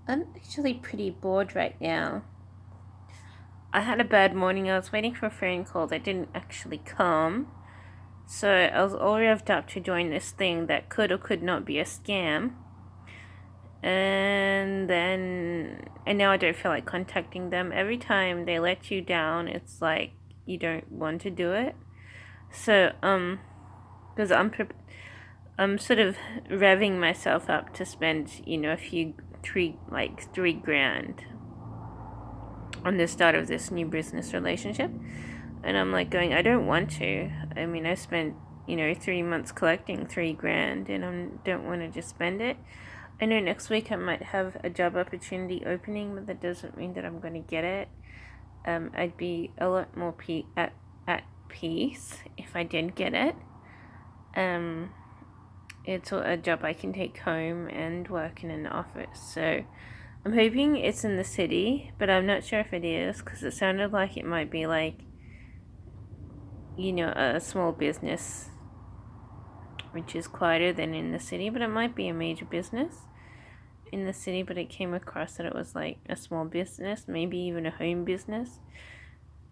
I'm actually pretty bored right now. I had a bad morning. I was waiting for a phone call that didn't actually come. So I was all revved up to join this thing that could or could not be a scam. And now I don't feel like contacting them. Every time they let you down, it's like you don't want to do it. So, because I'm sort of revving myself up to spend, a few, 3 grand on the start of this new business relationship. And I'm like going, I don't want to. I mean, I spent, 3 months collecting 3 grand and I don't want to just spend it. I know next week I might have a job opportunity opening, but that doesn't mean that I'm going to get it. I'd be a lot more at peace if I did get it. Um, it's a job I can take home and work in an office. So I'm hoping it's in the city, but I'm not sure if it is because it sounded like it might be like, a small business, which is quieter than in the city, but it might be a major business in the city, but it came across that it was like a small business, maybe even a home business.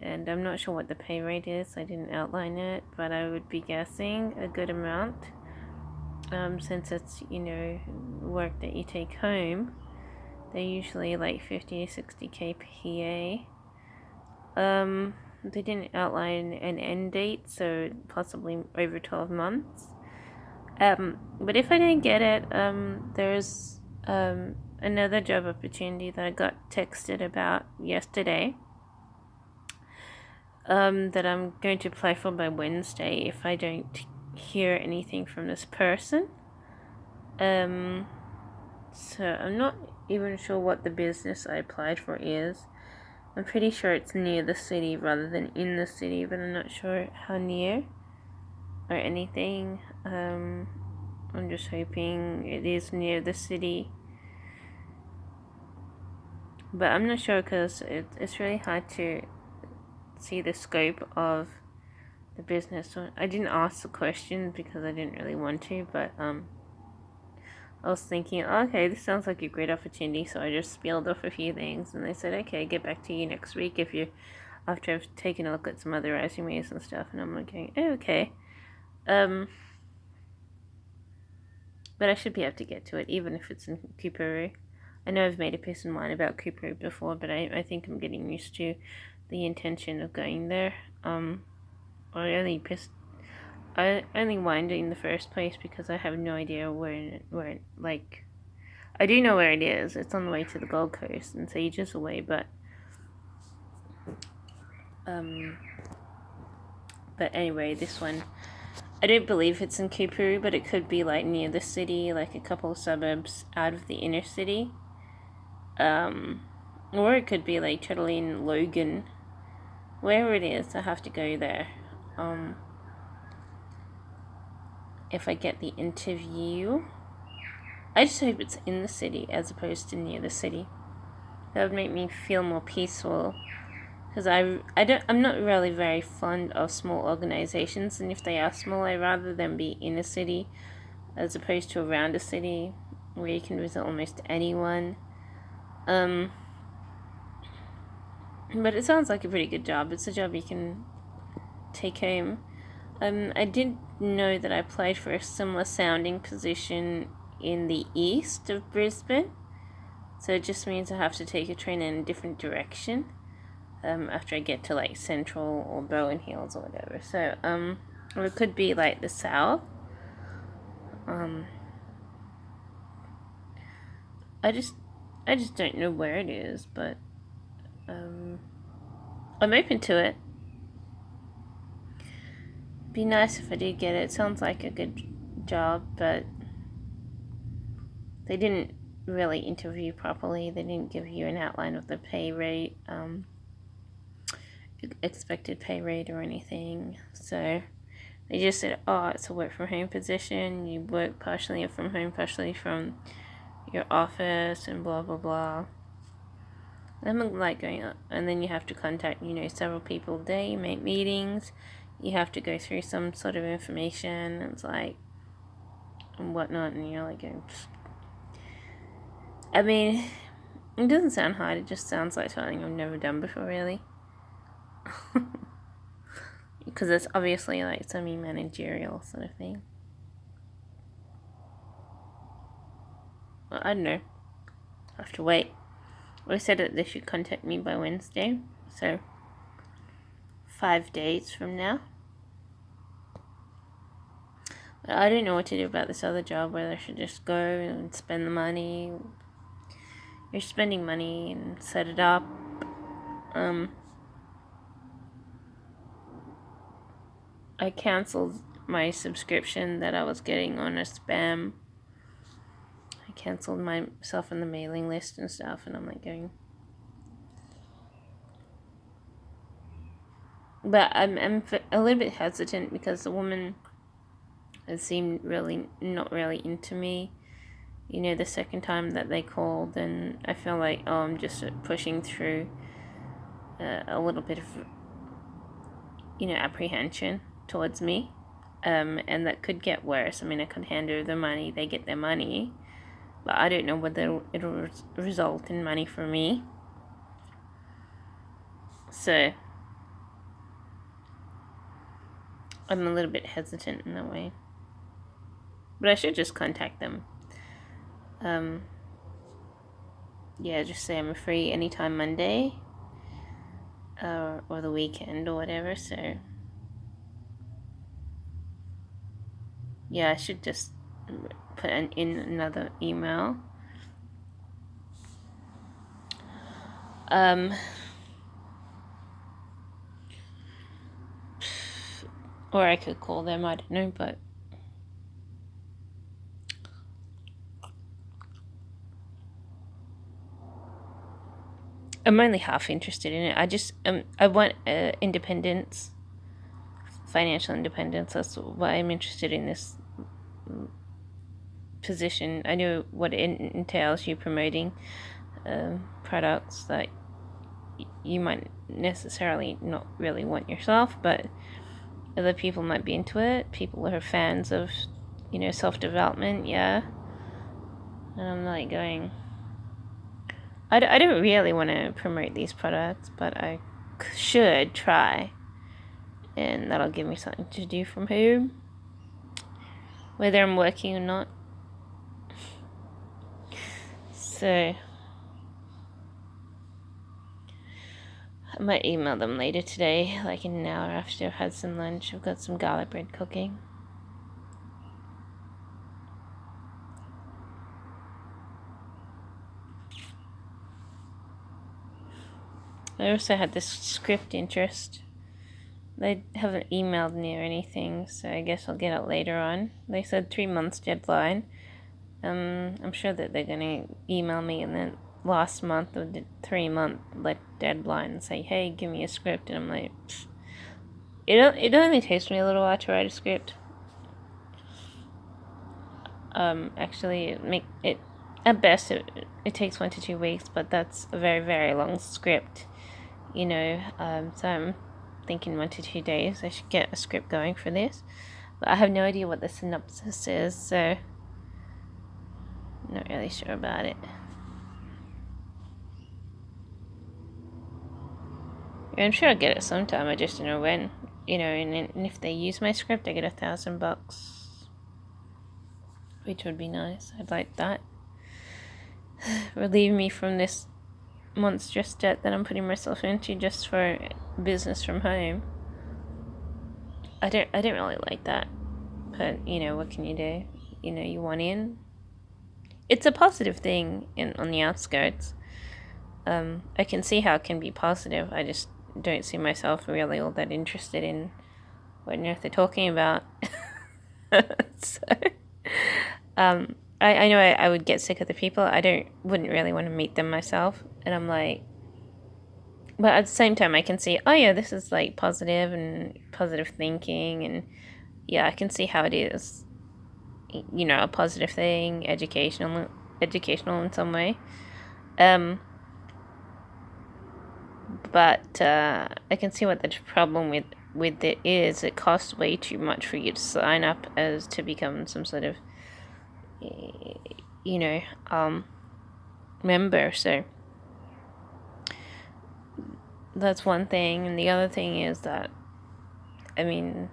And I'm not sure what the pay rate is. I didn't outline it, but I would be guessing a good amount. Since it's, work that you take home, they're usually like 50 to 60K PA. They didn't outline an end date, so possibly over 12 months. But if I didn't get it, there's another job opportunity that I got texted about yesterday, that I'm going to apply for by Wednesday if I don't hear anything from this person. So I'm not even sure what the business I applied for is. I'm pretty sure it's near the city rather than in the city, but I'm not sure how near or anything. I'm just hoping it is near the city. But I'm not sure because it's really hard to see the scope of the business. So I didn't ask the question because I didn't really want to, but I was thinking, okay, this sounds like a great opportunity, so I just spilled off a few things, and they said, okay, get back to you next week after I've taken a look at some other resumes and stuff, and I'm like going, oh, okay. But I should be able to get to it, even if it's in Kupuru. I know I've made a piss and mind about Kupuru before, but I think I'm getting used to the intention of going there. I only whined in the first place because I have no idea where like, I do know where it is. It's on the way to the Gold Coast and it's ages away, but anyway, this one, I don't believe it's in Kupuru, but it could be like near the city, like a couple of suburbs out of the inner city. Or it could be like totally in Logan. Wherever it is, I have to go there. If I get the interview, I just hope it's in the city as opposed to near the city. That would make me feel more peaceful. Because I'm not really very fond of small organizations, and if they are small, I'd rather them be in a city as opposed to around a city where you can visit almost anyone. But it sounds like a pretty good job. It's a job you can take home. I did know that I applied for a similar sounding position in the east of Brisbane. So it just means I have to take a train in a different direction after I get to like Central or Bowen Hills or whatever. So, or it could be like the south. I just don't know where it is, but I'm open to it. Be nice if I did get it. Sounds like a good job, but they didn't really interview properly. They didn't give you an outline of the pay rate, expected pay rate or anything. So they just said, oh, it's a work from home position. You work partially from home, partially from your office, and blah, blah, blah. I'm like going up, and then you have to contact, several people a day, make meetings. You have to go through some sort of information. It's like, and whatnot, and you're like, I mean, It doesn't sound hard, it just sounds like something I've never done before, really. Because it's obviously like semi-managerial sort of thing. Well, I don't know. I have to wait. They said that they should contact me by Wednesday, so 5 days from now. But I don't know what to do about this other job, whether I should just go and spend the money. You're spending money and set it up. I cancelled my subscription that I was getting on a spam. I cancelled myself on the mailing list and stuff, and I'm like going. But I'm a little bit hesitant because the woman has seemed really not really into me. You know, the second time that they called, and I feel like, oh, I'm just pushing through a little bit of, apprehension towards me. And that could get worse. I mean, I could hand over the money, they get their money, but I don't know whether it'll result in money for me. So I'm a little bit hesitant in that way. But I should just contact them. Just say I'm free anytime Monday, or the weekend or whatever, so yeah, I should just put in another email. Or I could call them, I don't know, but I'm only half interested in it. I want independence, financial independence. That's why I'm interested in this position. I know what it entails, you promoting products that you might necessarily not really want yourself, but other people might be into it. People who are fans of, self-development, yeah. And I'm like going, I don't really want to promote these products, but I should try. And that'll give me something to do from home, whether I'm working or not. So I might email them later today, like in an hour after I've had some lunch. I've got some garlic bread cooking. I also had this script interest. They haven't emailed me or anything, so I guess I'll get it later on. They said 3 months deadline. I'm sure that they're going to email me in the last month of the 3-month deadline and say, hey, give me a script. And I'm like, it only takes me a little while to write a script. Actually, at best it takes 1 to 2 weeks, but that's a very, very long script, so I'm thinking 1 to 2 days I should get a script going for this, but I have no idea what the synopsis is, so I'm not really sure about it. I'm sure I'll get it sometime, I just don't know when, and if they use my script I get $1,000, which would be nice. I'd like that. Relieve me from this monstrous debt that I'm putting myself into just for business from home. I don't really like that, but what can you do? You want in. It's a positive thing on the outskirts. I can see how it can be positive. I just don't see myself really all that interested in what on earth they're talking about. So, I know I would get sick of the people. Wouldn't really want to meet them myself. And I'm like, but at the same time I can see, oh yeah, this is like positive and positive thinking, and yeah, I can see how it is, a positive thing, educational in some way. But I can see what the problem with it is. It costs way too much for you to sign up as to become some sort of member. So that's one thing. And the other thing is that, I mean,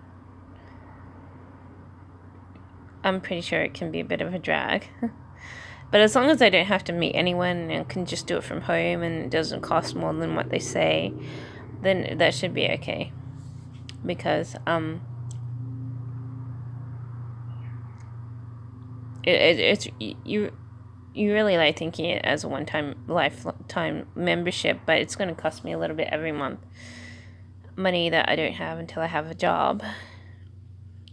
I'm pretty sure it can be a bit of a drag. But as long as I don't have to meet anyone and can just do it from home and it doesn't cost more than what they say, then that should be okay. Because it's you really like thinking it as a one-time lifetime membership, but it's going to cost me a little bit every month, money that I don't have until I have a job.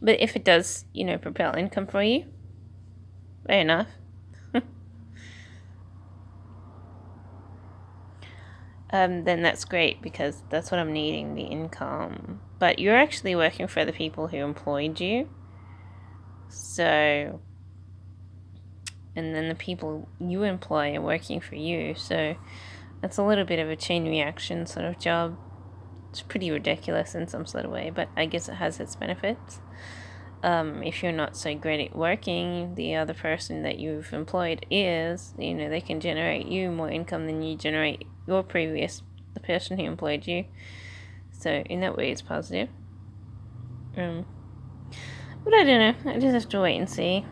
But if it does, propel income for you, fair enough. Then that's great, because that's what I'm needing, the income. But you're actually working for the people who employed you. So, and then the people you employ are working for you. So that's a little bit of a chain reaction sort of job. It's pretty ridiculous in some sort of way, but I guess it has its benefits. If you're not so great at working, the other person that you've employed is, they can generate you more income than you generate the person who employed you. So in that way, it's positive. But I don't know. I just have to wait and see.